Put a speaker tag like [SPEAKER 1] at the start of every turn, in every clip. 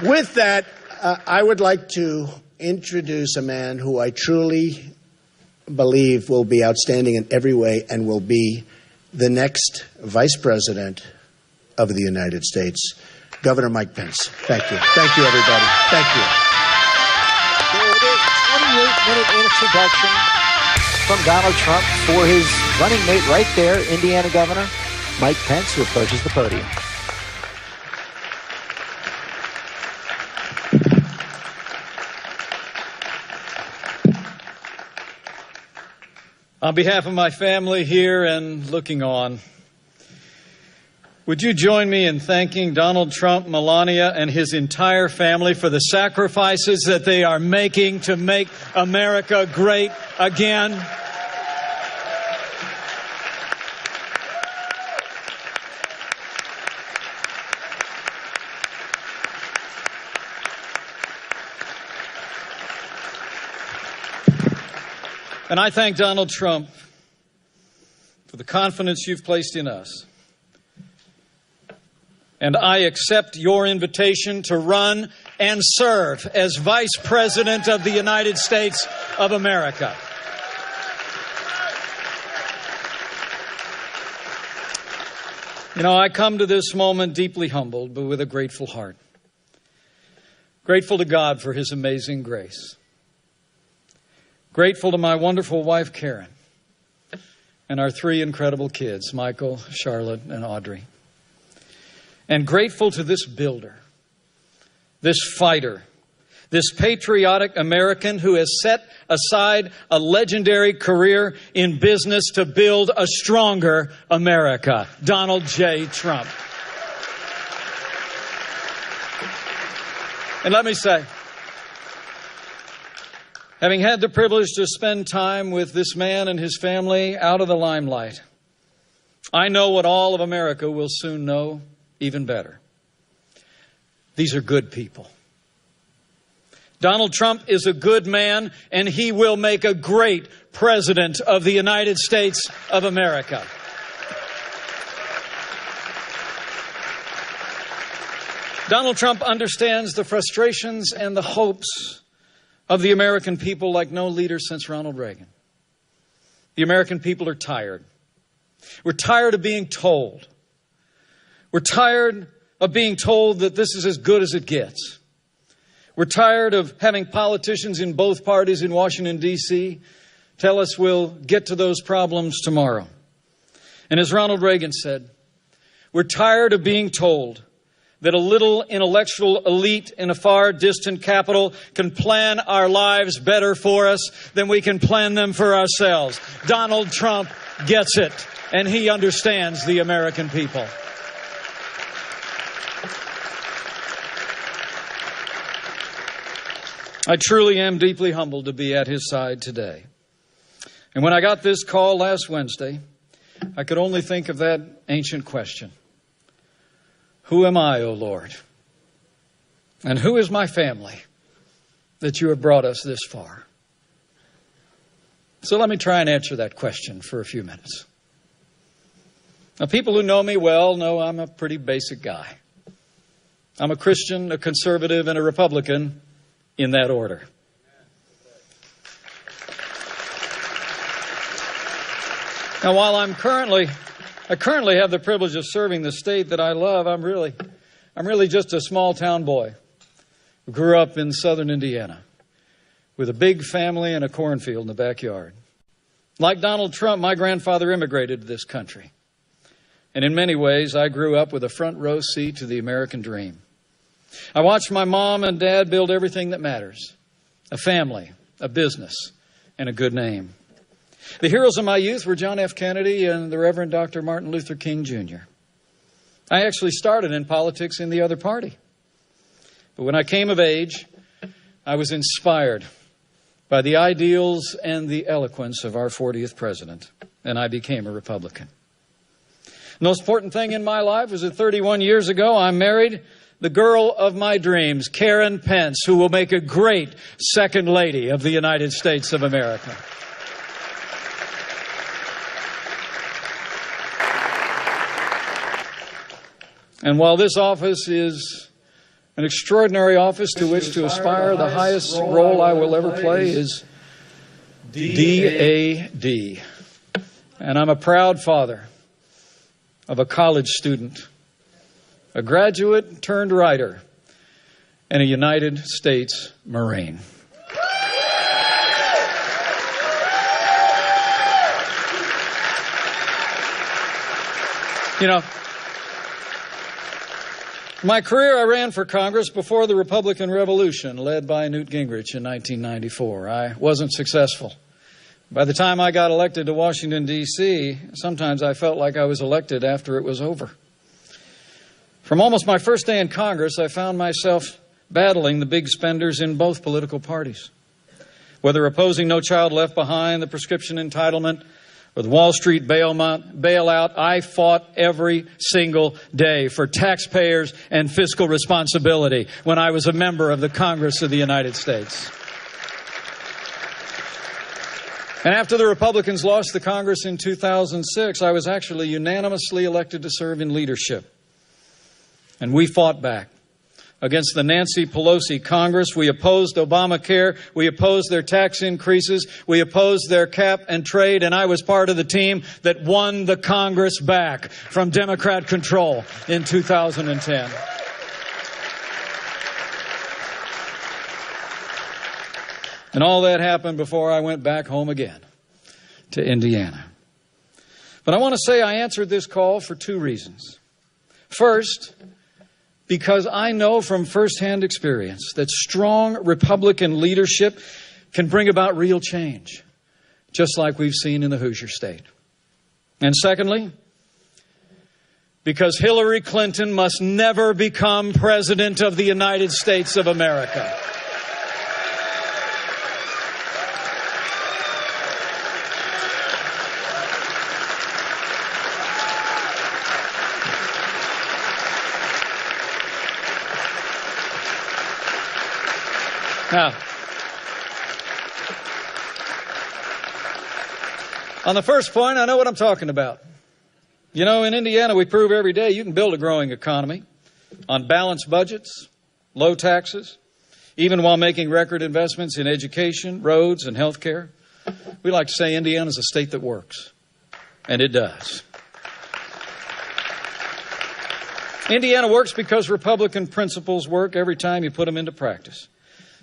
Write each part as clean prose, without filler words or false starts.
[SPEAKER 1] With that, I would like to introduce a man who I truly believe will be outstanding in every way and will be the next Vice President of the United States, Governor Mike Pence. Thank you. Thank you, everybody. Thank you.
[SPEAKER 2] There it is, 28-minute introduction from Donald Trump for his running mate right there, Indiana Governor Mike Pence, who approaches the podium.
[SPEAKER 3] On behalf of my family here and looking on, would you join me in thanking Donald Trump, Melania, and his entire family for the sacrifices that they are making to make America great again? And I thank Donald Trump for the confidence you've placed in us. And I accept your invitation to run and serve as Vice President of the United States of America. You know, I come to this moment deeply humbled, but with a grateful heart. Grateful to God for His amazing grace. Grateful to my wonderful wife, Karen, and our three incredible kids, Michael, Charlotte, and Audrey. And grateful to this builder, this fighter, this patriotic American who has set aside a legendary career in business to build a stronger America, Donald J. Trump. And let me say, having had the privilege to spend time with this man and his family out of the limelight, I know what all of America will soon know even better. These are good people. Donald Trump is a good man, and he will make a great president of the United States of America. Donald Trump understands the frustrations and the hopes of the American people like no leader since Ronald Reagan. The American people are tired. We're tired of being told. We're tired of being told that this is as good as it gets. We're tired of having politicians in both parties in Washington, D.C. tell us we'll get to those problems tomorrow. And as Ronald Reagan said, we're tired of being told that a little intellectual elite in a far distant capital can plan our lives better for us than we can plan them for ourselves. Donald Trump gets it, and he understands the American people. I truly am deeply humbled to be at his side today. And when I got this call last Wednesday, I could only think of that ancient question. Who am I, O Lord? And who is my family that you have brought us this far? So let me try and answer that question for a few minutes. Now, people who know me well know I'm a pretty basic guy. I'm a Christian, a conservative, and a Republican in that order. Now, while I currently have the privilege of serving the state that I love, I'm really just a small town boy who grew up in southern Indiana with a big family and a cornfield in the backyard. Like Donald Trump, my grandfather immigrated to this country. And in many ways, I grew up with a front row seat to the American dream. I watched my mom and dad build everything that matters: a family, a business, and a good name. The heroes of my youth were John F. Kennedy and the Reverend Dr. Martin Luther King, Jr. I actually started in politics in the other party. But when I came of age, I was inspired by the ideals and the eloquence of our 40th president, and I became a Republican. The most important thing in my life was that 31 years ago, I married the girl of my dreams, Karen Pence, who will make a great second lady of the United States of America. And while this office is An extraordinary office to which to aspire. The highest role I will ever play is DAD. And I'm a proud father of a college student, a graduate turned writer, and a United States Marine. You know, my career, I ran for Congress before the Republican Revolution, led by Newt Gingrich in 1994. I wasn't successful. By the time I got elected to Washington, D.C., sometimes I felt like I was elected after it was over. From almost my first day in Congress, I found myself battling the big spenders in both political parties. Whether opposing No Child Left Behind, the prescription entitlement, or the Wall Street bailout, I fought every single day for taxpayers and fiscal responsibility when I was a member of the Congress of the United States. And after the Republicans lost the Congress in 2006, I was actually unanimously elected to serve in leadership. And we fought back against the Nancy Pelosi Congress. We opposed Obamacare. We opposed their tax increases. We opposed their cap and trade. And I was part of the team that won the Congress back from Democrat control in 2010. And all that happened before I went back home again to Indiana. But I want to say I answered this call for two reasons. First, because I know from firsthand experience that strong Republican leadership can bring about real change, just like we've seen in the Hoosier State. And secondly, because Hillary Clinton must never become President of the United States of America. Now, on the first point, I know what I'm talking about. You know, in Indiana, we prove every day you can build a growing economy on balanced budgets, low taxes, even while making record investments in education, roads, and health care. We like to say Indiana's a state that works, and it does. Indiana works because Republican principles work every time you put them into practice.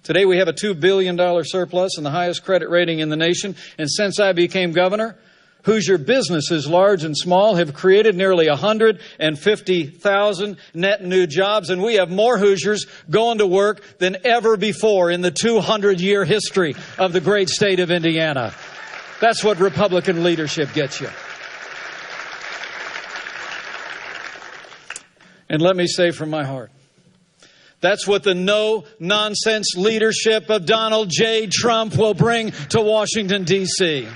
[SPEAKER 3] Today we have a $2 billion surplus and the highest credit rating in the nation. And since I became governor, Hoosier businesses, large and small, have created nearly 150,000 net new jobs. And we have more Hoosiers going to work than ever before in the 200-year history of the great state of Indiana. That's what Republican leadership gets you. And let me say from my heart, that's what the no-nonsense leadership of Donald J. Trump will bring to Washington, D.C.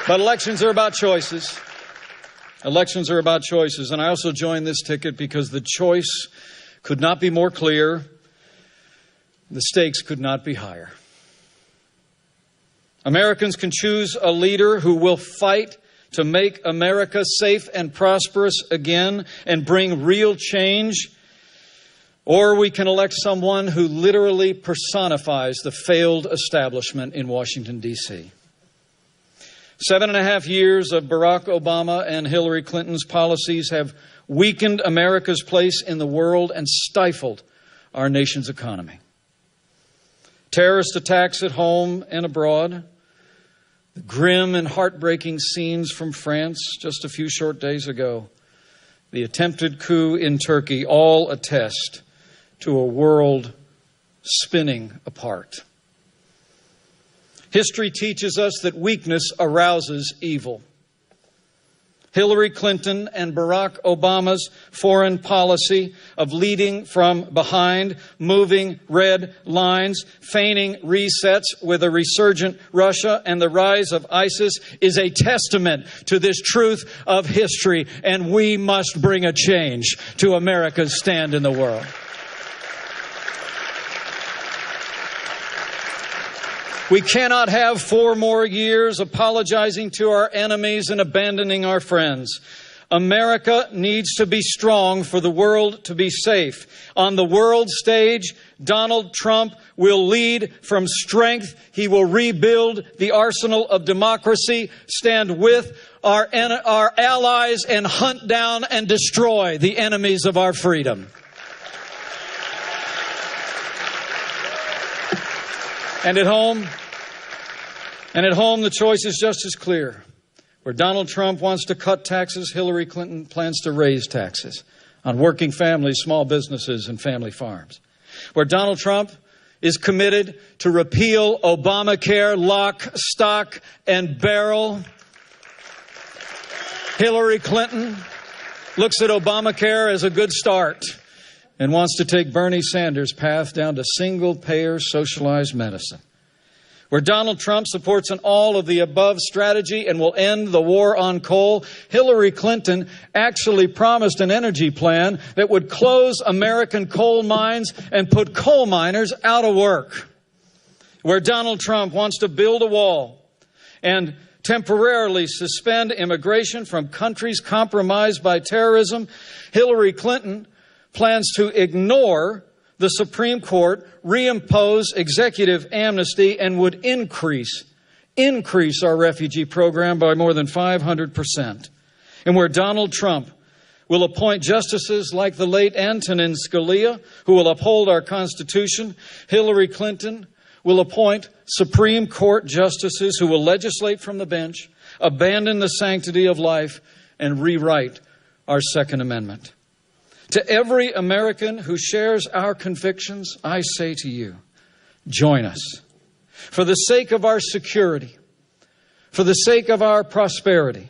[SPEAKER 3] But elections are about choices. Elections are about choices. And I also joined this ticket because the choice could not be more clear. The stakes could not be higher. Americans can choose a leader who will fight to make America safe and prosperous again and bring real change, or we can elect someone who literally personifies the failed establishment in Washington, D.C. 7.5 years of Barack Obama and Hillary Clinton's policies have weakened America's place in the world and stifled our nation's economy. Terrorist attacks at home and abroad, the grim and heartbreaking scenes from France just a few short days ago, the attempted coup in Turkey, all attest to a world spinning apart. History teaches us that weakness arouses evil. Hillary Clinton and Barack Obama's foreign policy of leading from behind, moving red lines, feigning resets with a resurgent Russia and the rise of ISIS is a testament to this truth of history, and we must bring a change to America's stand in the world. We cannot have 4 more years apologizing to our enemies and abandoning our friends. America needs to be strong for the world to be safe. On the world stage, Donald Trump will lead from strength. He will rebuild the arsenal of democracy, stand with our allies, and hunt down and destroy the enemies of our freedom. And at home, the choice is just as clear. Where Donald Trump wants to cut taxes, Hillary Clinton plans to raise taxes on working families, small businesses, and family farms. Where Donald Trump is committed to repeal Obamacare, lock, stock, and barrel, Hillary Clinton looks at Obamacare as a good start and wants to take Bernie Sanders' path down to single-payer socialized medicine. Where Donald Trump supports an all-of-the-above strategy and will end the war on coal, Hillary Clinton actually promised an energy plan that would close American coal mines and put coal miners out of work. Where Donald Trump wants to build a wall and temporarily suspend immigration from countries compromised by terrorism, Hillary Clinton plans to ignore the Supreme Court, reimpose executive amnesty, and would increase our refugee program by more than 500%. And where Donald Trump will appoint justices like the late Antonin Scalia, who will uphold our Constitution, Hillary Clinton will appoint Supreme Court justices who will legislate from the bench, abandon the sanctity of life, and rewrite our Second Amendment. To every American who shares our convictions, I say to you, join us. For the sake of our security, for the sake of our prosperity,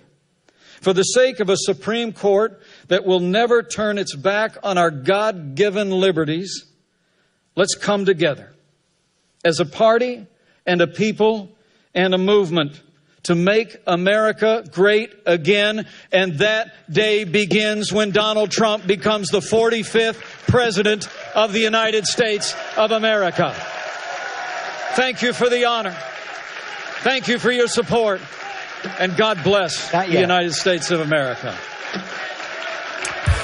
[SPEAKER 3] for the sake of a Supreme Court that will never turn its back on our God-given liberties, let's come together as a party and a people and a movement to make America great again. And that day begins when Donald Trump becomes the 45th President of the United States of America. Thank you for the honor. Thank you for your support. And God bless the United States of America.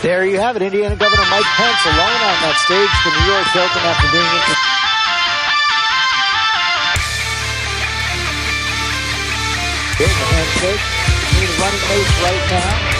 [SPEAKER 2] There you have it. Indiana Governor Mike Pence alone on that stage, the New York Hilton, after being introduced. Here's a handshake between the running mates right now.